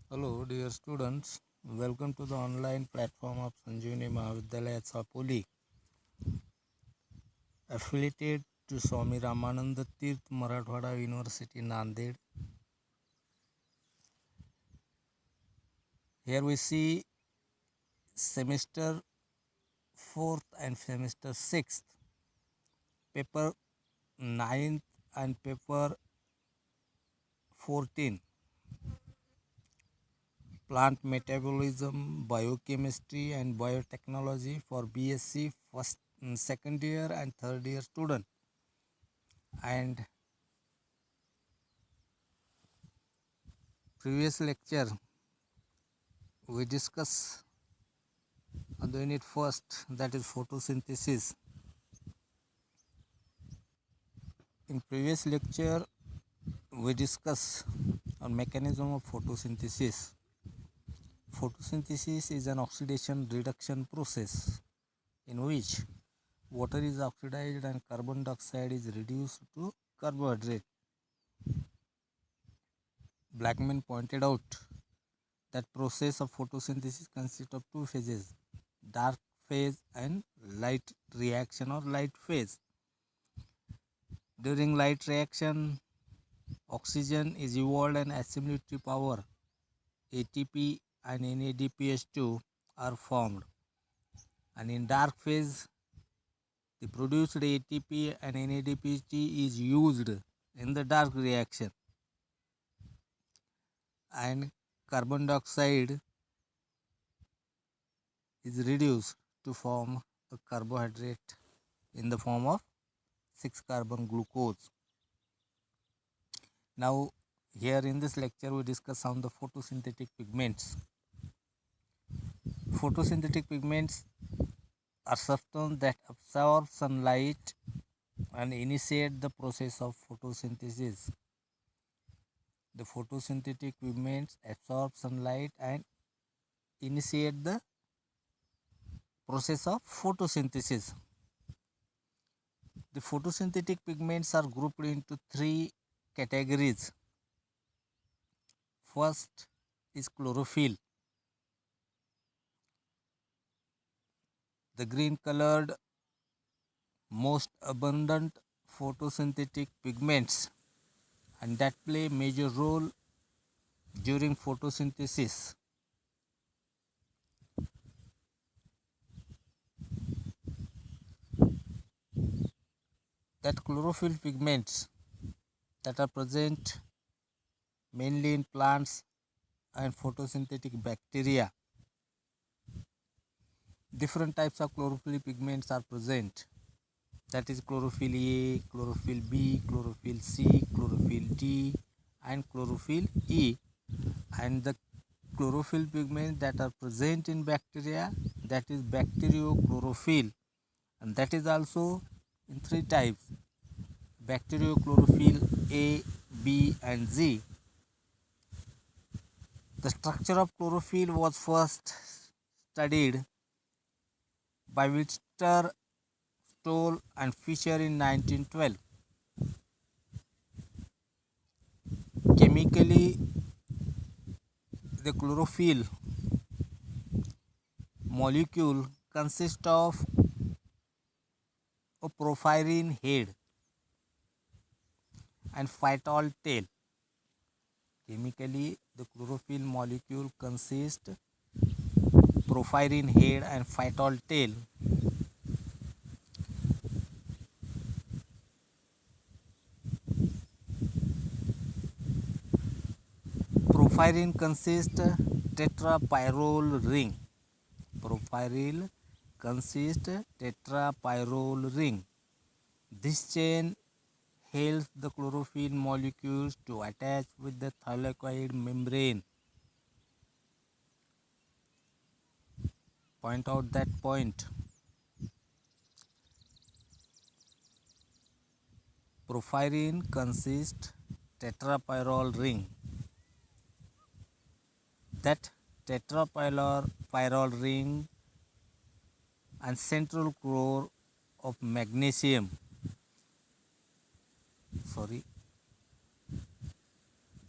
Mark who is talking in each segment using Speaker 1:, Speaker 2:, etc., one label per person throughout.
Speaker 1: Hello, dear students. Welcome to the online platform of Sanjeevani Mahavidyalaya Sapoli, affiliated to Swami Ramananda Tirth Marathwada University, Nanded. Here we see semester 4th and semester 6th, paper 9th and paper 14, plant metabolism, biochemistry and biotechnology for BSc first, second year and third year student. And previous lecture we discuss on the unit first, that is photosynthesis. In previous lecture we discuss on mechanism of photosynthesis. Photosynthesis is an oxidation reduction process in which water is oxidized and carbon dioxide is reduced to carbohydrate. Blackman pointed out that process of photosynthesis consists of two phases, dark phase and light reaction or light phase. During light reaction, oxygen is evolved and assimilatory power ATP and NADPH2 are formed, and in dark phase the produced ATP and NADPH2 is used in the dark reaction, and carbon dioxide is reduced to form a carbohydrate in the form of 6-carbon glucose. Now here in this lecture we discuss on the photosynthetic pigments. Photosynthetic pigments are substances that absorb sunlight and initiate the process of photosynthesis. The photosynthetic pigments absorb sunlight and initiate the process of photosynthesis. The photosynthetic pigments are grouped into three categories. First is chlorophyll. The green colored most abundant photosynthetic pigments and that play major role during photosynthesis. That chlorophyll pigments that are present mainly in plants and photosynthetic bacteria. Different types of chlorophyll pigments are present, that is chlorophyll A, chlorophyll B, chlorophyll C, chlorophyll D and chlorophyll E. And the chlorophyll pigments that are present in bacteria, that is bacteriochlorophyll, and that is also in three types, bacteriochlorophyll A, B and Z. The structure of chlorophyll was first studied by Wister, Stoll and Fisher in 1912. Chemically, the chlorophyll molecule consists of a porphyrin head and phytol tail. Chemically, the chlorophyll molecule consists porphyrin head and phytol tail. Porphyrin consists tetrapyrrole ring. Porphyrin consists tetrapyrrole ring. This chain helps the chlorophyll molecules to attach with the thylakoid membrane. Point out that point. Porphyrin consists tetrapyrrole ring. That tetrapyrrole ring and central core of magnesium.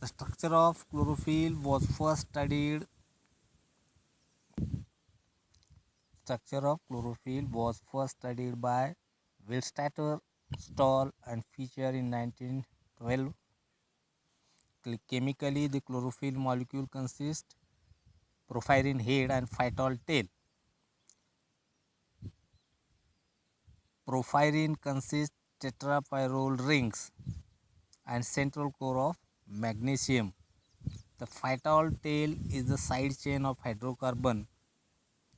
Speaker 1: The The structure of chlorophyll was first studied. Structure of chlorophyll was first studied by Willstatter, Stoll, and Fischer in 1912. Chemically, the chlorophyll molecule consists porphyrin head and phytol tail. Porphyrin consists tetrapyrrole rings and central core of magnesium. The phytol tail is the side chain of hydrocarbon.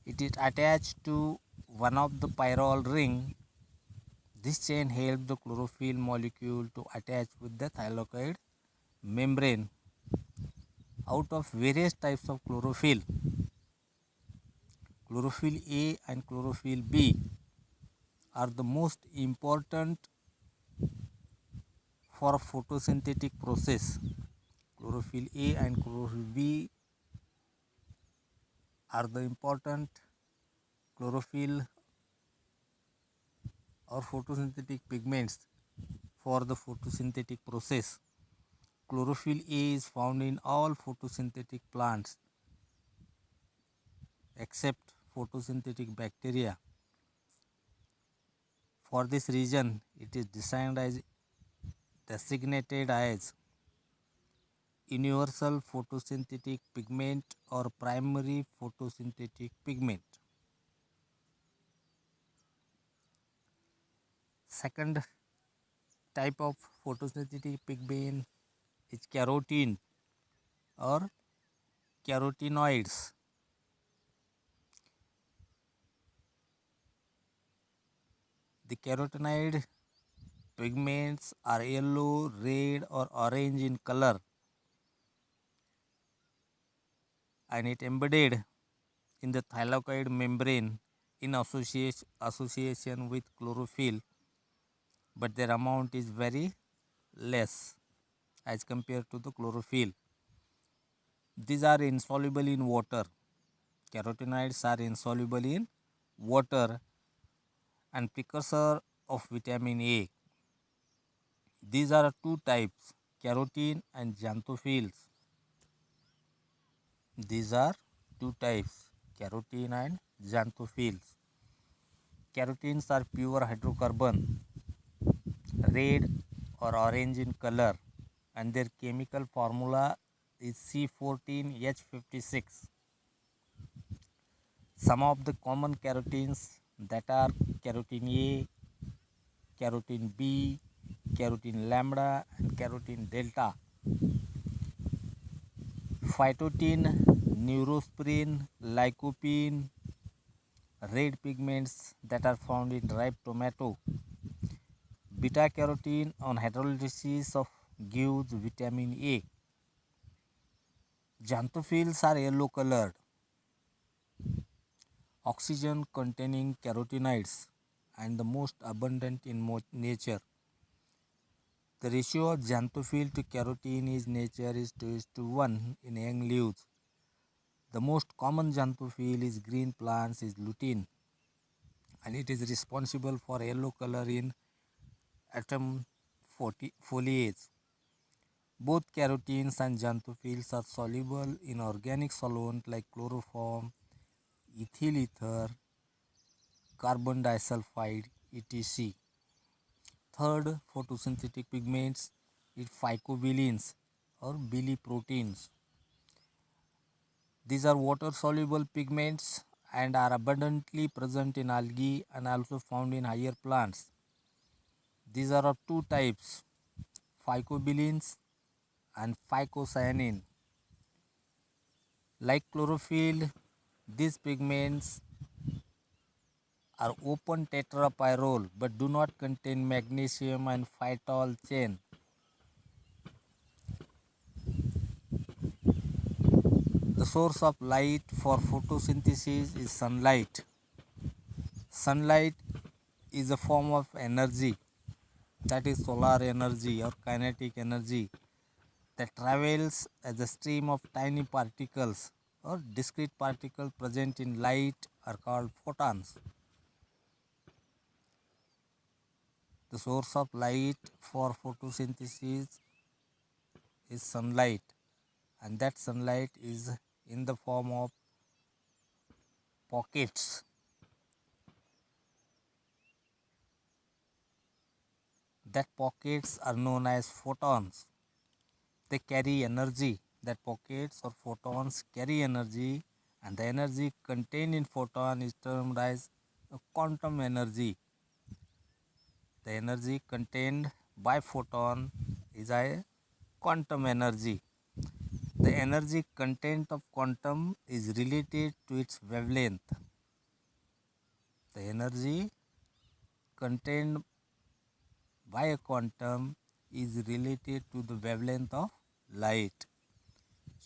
Speaker 1: It is attached to one of the pyrrole ring. This chain helps the chlorophyll molecule to attach with the thylakoid membrane. Out of various types of chlorophyll, chlorophyll A and chlorophyll B are the most important for photosynthetic process. Chlorophyll A and chlorophyll B are the important chlorophyll or photosynthetic pigments for the photosynthetic process. Chlorophyll A is found in all photosynthetic plants except photosynthetic bacteria. For this reason, it is designated as universal photosynthetic pigment or primary photosynthetic pigment. Second type of photosynthetic pigment is carotene or carotenoids. The carotenoid pigments are yellow, red, or orange in color, and it embedded in the thylakoid membrane in association with chlorophyll, but their amount is very less as compared to the chlorophyll. These are insoluble in water. Carotenoids are insoluble in water and precursor of vitamin A. These are two types, carotene and xanthophylls. These are two types, carotene and xanthophylls. Carotenes are pure hydrocarbon, red or orange in color, and their chemical formula is C14H56. Some of the common carotenes that are carotene A, carotene B, carotene lambda, and carotene delta. Phytotin, neurosporin, lycopene, red pigments that are found in ripe tomato. Beta carotene on hydrolysis of gives vitamin A. Xanthophylls are yellow colored, oxygen containing carotenoids and the most abundant in nature. The ratio of xanthophyll to carotene in nature is 2:1 in young leaves. The most common xanthophyll is green plants is lutein, and it is responsible for yellow color in autumn foliage. Both carotenes and xanthophylls are soluble in organic solvent like chloroform, ethyl ether, carbon disulfide, etc. Third, photosynthetic pigments is phycobilins or biliproteins. These are water-soluble pigments and are abundantly present in algae and also found in higher plants. These are of two types, phycobilins and phycocyanin. Like chlorophyll, these pigments are open tetrapyrrole but do not contain magnesium and phytol chain. The source of light for photosynthesis is sunlight. Sunlight is a form of energy, that is solar energy or kinetic energy, that travels as a stream of tiny particles or discrete particles present in light are called photons. The source of light for photosynthesis is sunlight, and that sunlight is in the form of pockets. That pockets are known as photons. They carry energy. That pockets or photons carry energy, and the energy contained in photon is termed as quantum energy. The energy contained by photon is a quantum energy. The energy content of quantum is related to its wavelength. The energy contained by a quantum is related to the wavelength of light.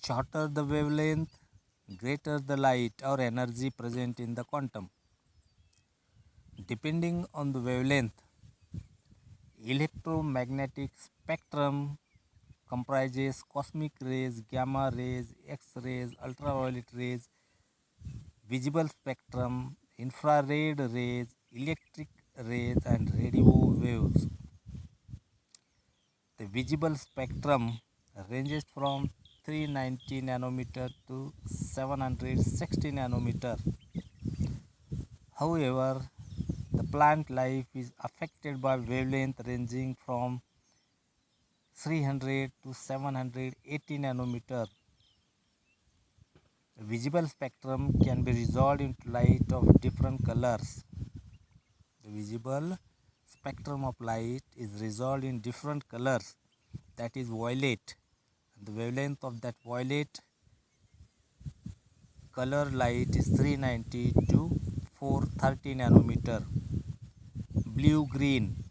Speaker 1: Shorter the wavelength, greater the light or energy present in the quantum. Depending on the wavelength, electromagnetic spectrum comprises cosmic rays, gamma rays, X-rays, ultraviolet rays, visible spectrum, infrared rays, electric rays and radio waves. The visible spectrum ranges from 390 nanometer to 760 nanometer. However, the plant life is affected by wavelength ranging from 300 to 780 nanometer. The visible spectrum can be resolved into light of different colors. The visible spectrum of light is resolved in different colors, that is violet. And the wavelength of that violet color light is 390 to 430 nanometer. Blue green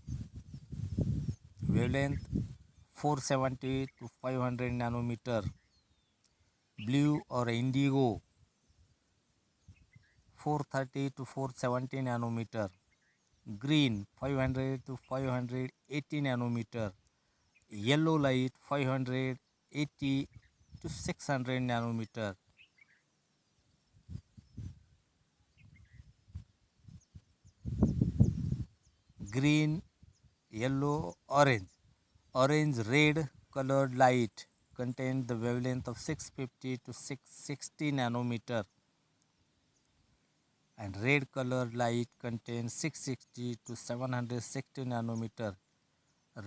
Speaker 1: wavelength 470 to 500 nanometer. Blue or indigo 430 to 470 nanometer. Green 500 to 580 nanometer. Yellow light 580 to 600 nanometer. Green, yellow, orange. Orange red colored light contains the wavelength of 650 to 660 nanometer, and red colored light contains 660 to 760 nanometer.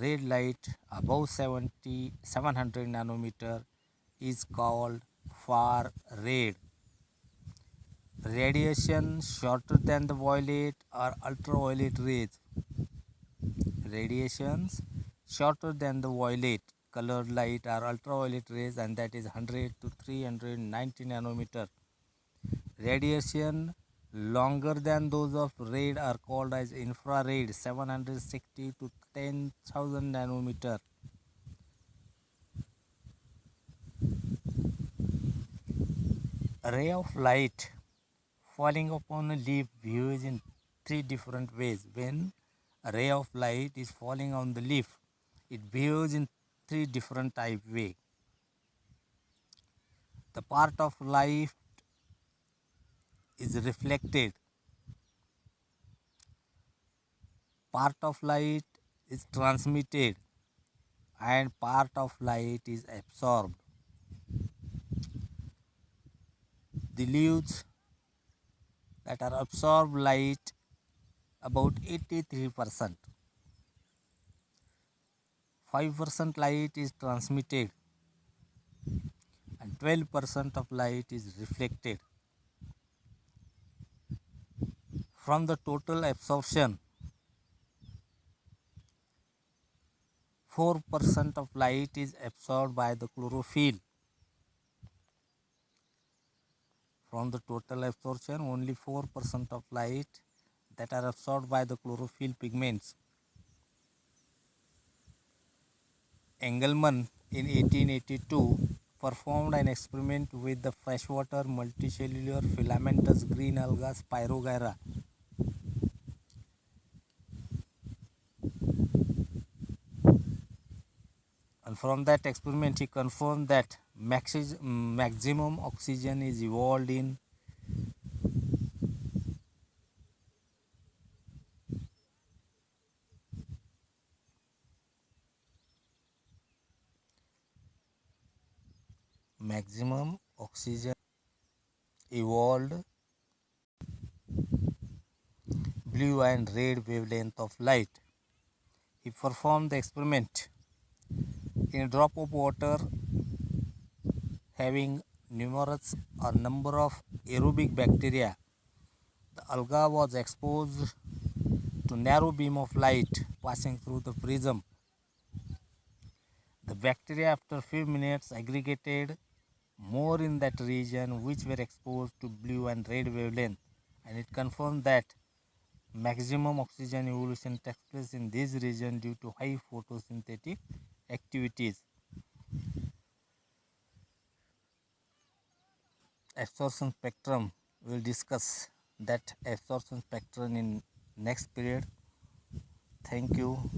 Speaker 1: Red light above 700 nanometer is called far red. Radiation shorter than the violet or ultraviolet rays. Radiations shorter than the violet colored light are ultraviolet rays, and that is 100 to 390 nanometer. Radiation longer than those of red are called as infrared, 760 to 10,000 nanometer. A ray of light falling upon a leaf behaves in three different ways. When a ray of light is falling on the leaf, it behaves in three different type way. The part of light is reflected, part of light is transmitted, and part of light is absorbed. The leaves that are absorb light about 83%. 5% light is transmitted and 12% of light is reflected. From the total absorption, 4% of light is absorbed by the chlorophyll. From the total absorption, only 4% of light that are absorbed by the chlorophyll pigments. Engelmann in 1882 performed an experiment with the freshwater multicellular filamentous green alga Spirogyra. And from that experiment he confirmed that maximum oxygen is evolved in maximum oxygen evolved blue and red wavelength of light. He performed the experiment in a drop of water having numerous or number of aerobic bacteria. The alga was exposed to narrow beam of light passing through the prism. The bacteria after few minutes aggregated more in that region which were exposed to blue and red wavelength, and it confirmed that maximum oxygen evolution takes place in this region due to high photosynthetic activities. Absorption spectrum, we will discuss that absorption spectrum in next period. Thank you.